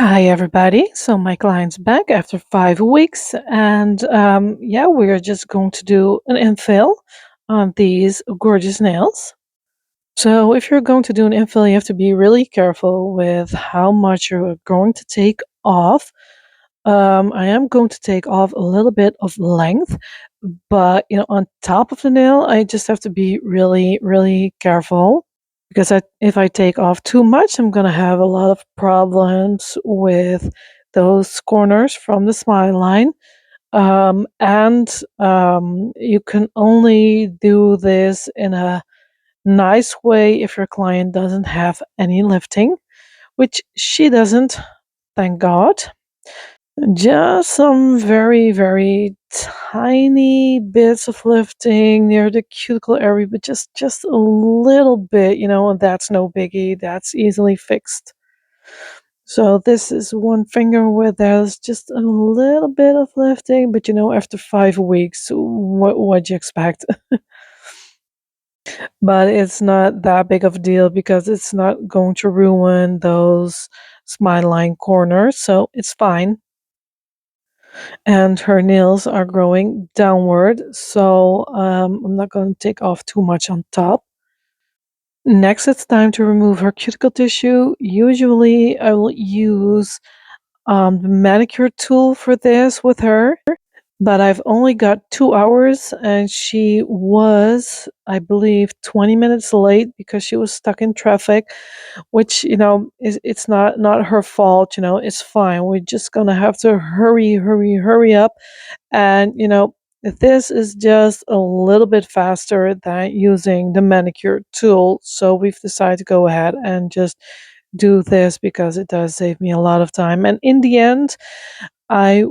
Hi, everybody. So my client's back after 5 weeks, and yeah, we're just going to do an infill on these gorgeous nails. So if you're going to do an infill, you have to be really careful with how much you're going to take off. I am going to take off a little bit of length, but on top of the nail, I just have to be really, really careful because if I take off too much, I'm going to have a lot of problems with those corners from the smile line. And you can only do this in a nice way if your client doesn't have any lifting, which she doesn't, thank God. Just some very, very tiny bits of lifting near the cuticle area, but just a little bit, and that's no biggie. That's easily fixed. So this is one finger where there's just a little bit of lifting, but after 5 weeks, what do you expect? But it's not that big of a deal because it's not going to ruin those smile line corners, so it's fine. And her nails are growing downward, so I'm not going to take off too much on top. Next, it's time to remove her cuticle tissue. Usually, I will use the manicure tool for this with her, but I've only got 2 hours, and she was, I believe, 20 minutes late because she was stuck in traffic, which it's not her fault. It's fine. We're just gonna have to hurry up. And this is just a little bit faster than using the manicure tool. So we've decided to go ahead and just do this because it does save me a lot of time. And in the end, I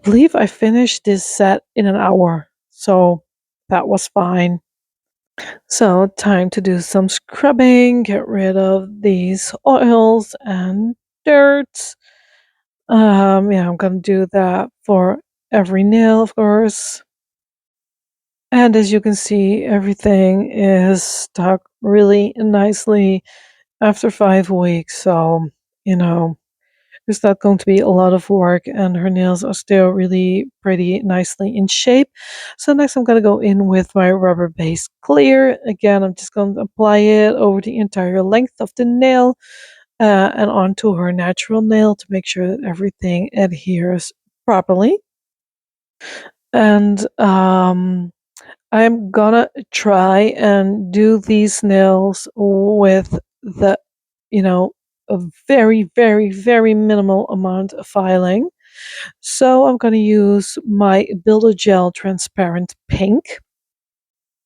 believe I finished this set in an hour. So that was fine. So time to do some scrubbing, get rid of these oils and dirt. Yeah, I'm gonna do that for every nail, of course. And as you can see, everything is stuck really nicely after 5 weeks. So, you know, it's not going to be a lot of work, and her nails are still really pretty nicely in shape. So next I'm gonna go in with my rubber base clear. Again, I'm just going to apply it over the entire length of the nail and onto her natural nail to make sure that everything adheres properly. And I'm gonna try and do these nails with the, you know, a very, very, very minimal amount of filing. So I'm gonna use my Builder Gel Transparent Pink,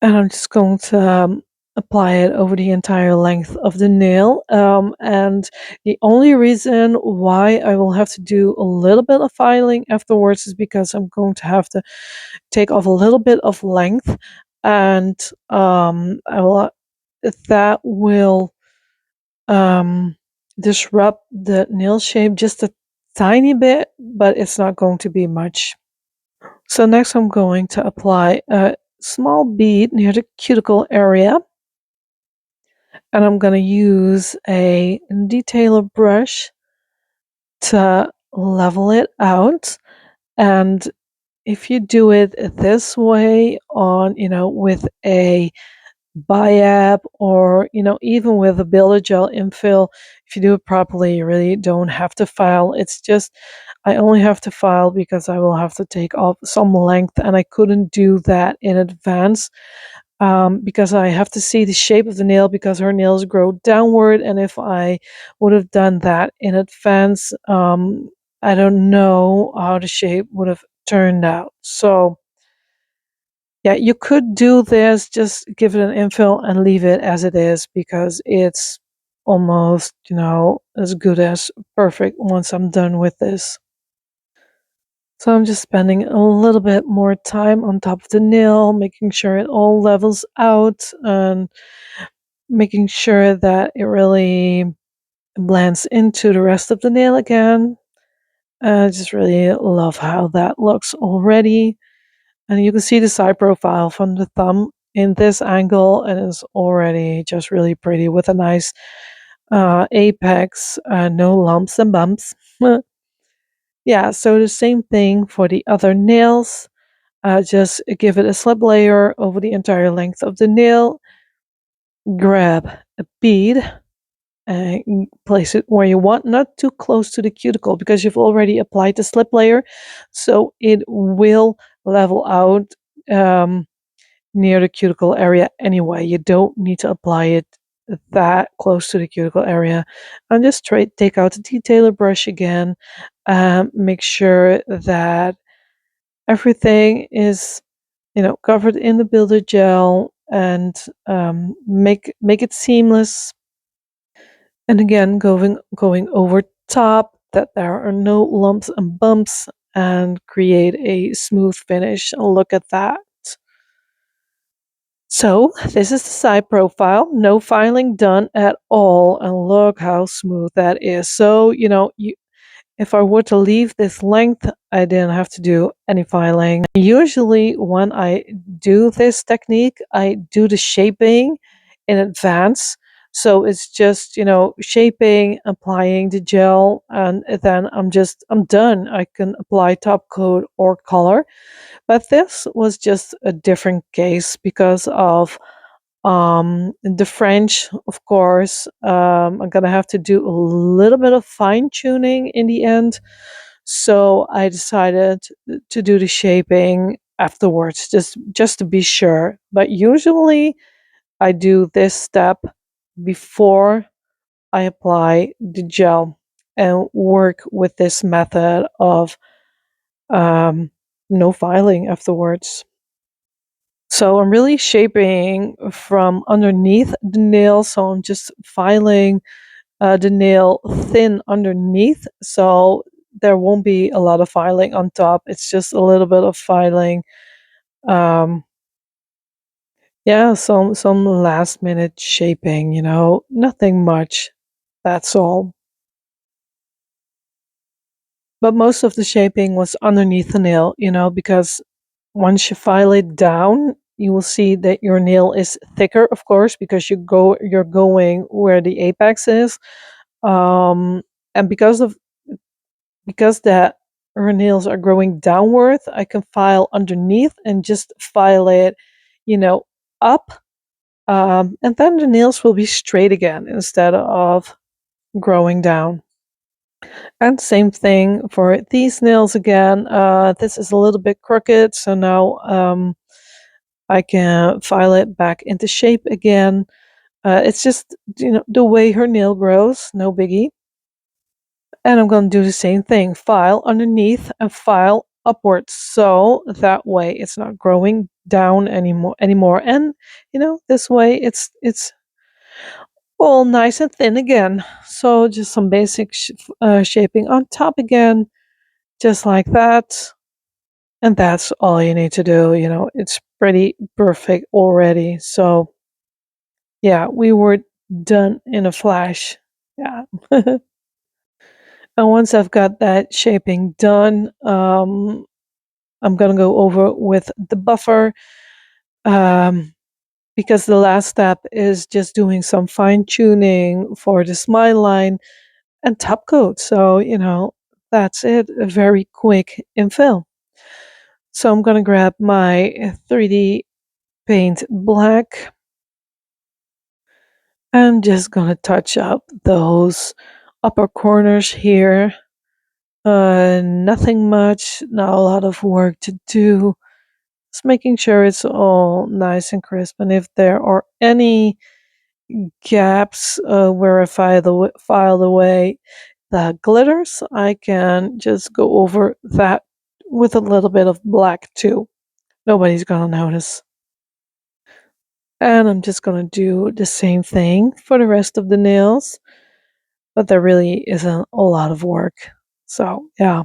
and I'm just going to apply it over the entire length of the nail. And the only reason why I will have to do a little bit of filing afterwards is because I'm going to have to take off a little bit of length, and I will that will um, disrupt the nail shape just a tiny bit, but it's not going to be much. So next I'm going to apply a small bead near the cuticle area, and I'm going to use a detailer brush to level it out. And if you do it this way on, with a biap, or even with a builder gel infill, if you do it properly, you really don't have to file. It's just I only have to file because I will have to take off some length, and I couldn't do that in advance because I have to see the shape of the nail because her nails grow downward, and if I would have done that in advance, I don't know how the shape would have turned out. So yeah, you could do this, just give it an infill and leave it as it is because it's almost, as good as perfect once I'm done with this. So I'm just spending a little bit more time on top of the nail, making sure it all levels out and making sure that it really blends into the rest of the nail again. I just really love how that looks already. And you can see the side profile from the thumb in this angle, and it's already just really pretty with a nice apex, no lumps and bumps. Yeah, so the same thing for the other nails. Just give it a slip layer over the entire length of the nail. Grab a bead and place it where you want, not too close to the cuticle because you've already applied the slip layer, so it will level out um, near the cuticle area anyway. You don't need to apply it that close to the cuticle area. And just take out the detailer brush again. Make sure that everything is covered in the builder gel, and make it seamless. And again, going over top that there are no lumps and bumps, and create a smooth finish. Look at that. So this is the side profile, no filing done at all, and look how smooth that is. So, if I were to leave this length, I didn't have to do any filing. Usually when I do this technique, I do the shaping in advance. So it's just, shaping, applying the gel, and then I'm done. I can apply top coat or color. But this was just a different case because of the French, of course. I'm gonna have to do a little bit of fine tuning in the end, so I decided to do the shaping afterwards, just to be sure. But usually I do this step before I apply the gel and work with this method of um, no filing afterwards. So I'm really shaping from underneath the nail. So I'm just filing the nail thin underneath. So there won't be a lot of filing on top. It's just a little bit of filing. Um, yeah, some last minute shaping, nothing much. That's all. But most of the shaping was underneath the nail, because once you file it down, you will see that your nail is thicker, of course, because you're going where the apex is. And because that her nails are growing downward, I can file underneath and just file it, you know, up. And then the nails will be straight again instead of growing down. And same thing for these nails again. This is a little bit crooked, so now I can file it back into shape again. It's just, the way her nail grows, no biggie. And I'm going to do the same thing, file underneath and file upwards. So that way it's not growing down anymore. And, this way it's all nice and thin again. So just some basic shaping on top again, just like that. And that's all you need to do. It's pretty perfect already. So yeah, we were done in a flash. Yeah. And once I've got that shaping done, I'm gonna go over with the buffer, um, because the last step is just doing some fine tuning for the smile line and top coat. So, that's it. A very quick infill. So I'm gonna grab my 3D paint black and just gonna touch up those upper corners here. Nothing much, not a lot of work to do. Just making sure it's all nice and crisp. And if there are any gaps where I filed away the glitters, I can just go over that with a little bit of black too. Nobody's gonna notice. And I'm just gonna do the same thing for the rest of the nails, but there really isn't a lot of work. So yeah.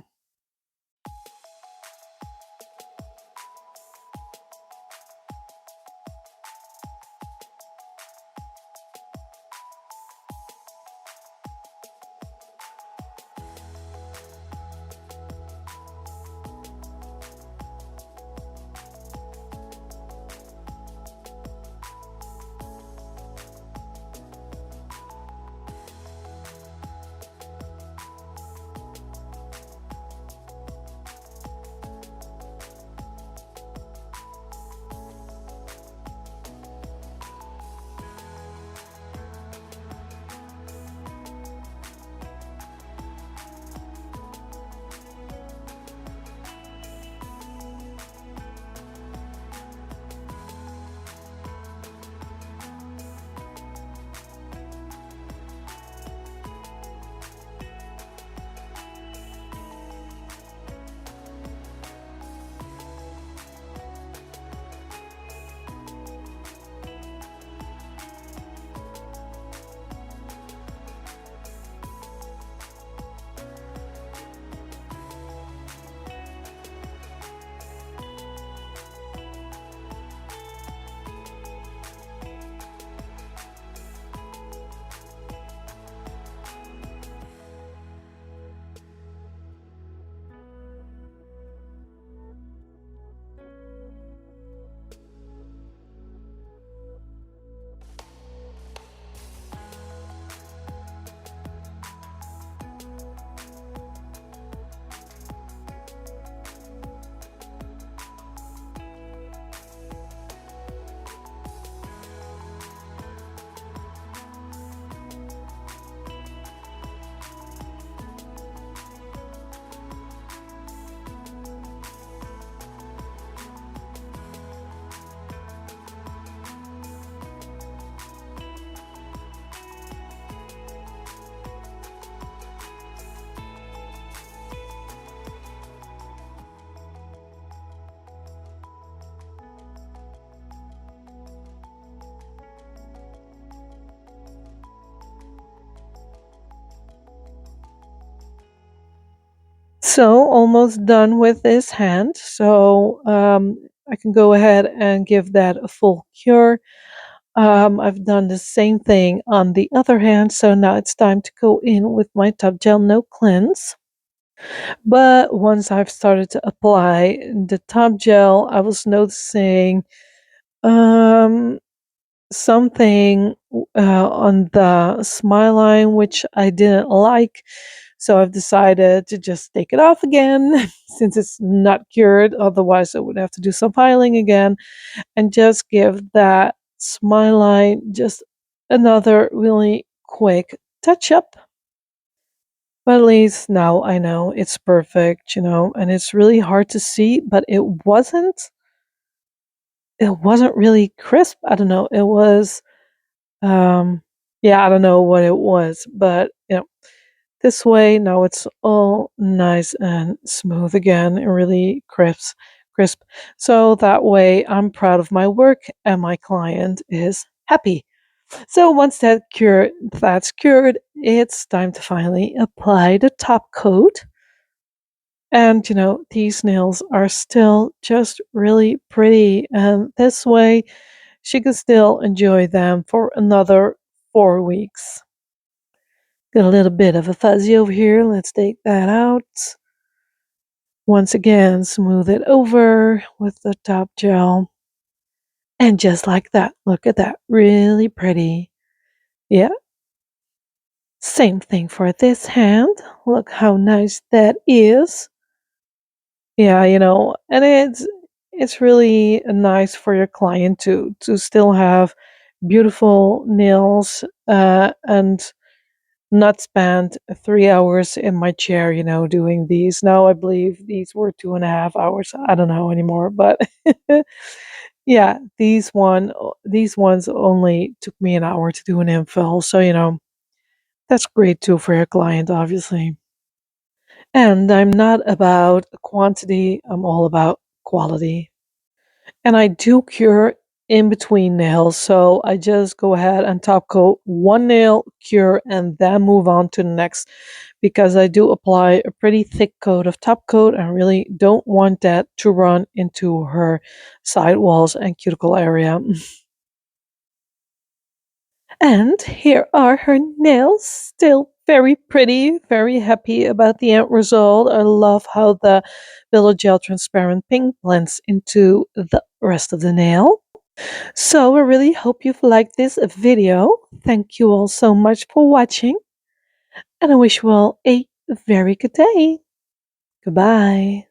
So almost done with this hand. So I can go ahead and give that a full cure. I've done the same thing on the other hand. So now it's time to go in with my Top Gel No Cleanse. But once I've started to apply the Top Gel, I was noticing um, something on the smile line which I didn't like. So I've decided to just take it off again since it's not cured. Otherwise, I would have to do some filing again and just give that smile line just another really quick touch up. But at least now I know it's perfect, and it's really hard to see, but it wasn't really crisp. I don't know. It was yeah, I don't know what it was, but this way now it's all nice and smooth again and really crisp. So that way I'm proud of my work and my client is happy. So once that's cured, it's time to finally apply the top coat. And these nails are still just really pretty. And this way she can still enjoy them for another 4 weeks. Got a little bit of a fuzzy over here. Let's take that out. Once again, smooth it over with the top gel. And just like that, look at that. Really pretty. Yeah. Same thing for this hand. Look how nice that is. Yeah, and it's really nice for your client to still have beautiful nails and not spend 3 hours in my chair, doing these. Now I believe these were 2.5 hours. I don't know anymore, but yeah, these ones only took me an hour to do an infill. So that's great too for your client, obviously. And I'm not about quantity. I'm all about quality. And I do cure in between nails. So I just go ahead and top coat one nail, cure, and then move on to the next because I do apply a pretty thick coat of top coat. I really don't want that to run into her side walls and cuticle area. And here are her nails, still very pretty, very happy about the end result. I love how the Villa Gel Transparent Pink blends into the rest of the nail. So I really hope you've liked this video. Thank you all so much for watching, and I wish you all a very good day. Goodbye.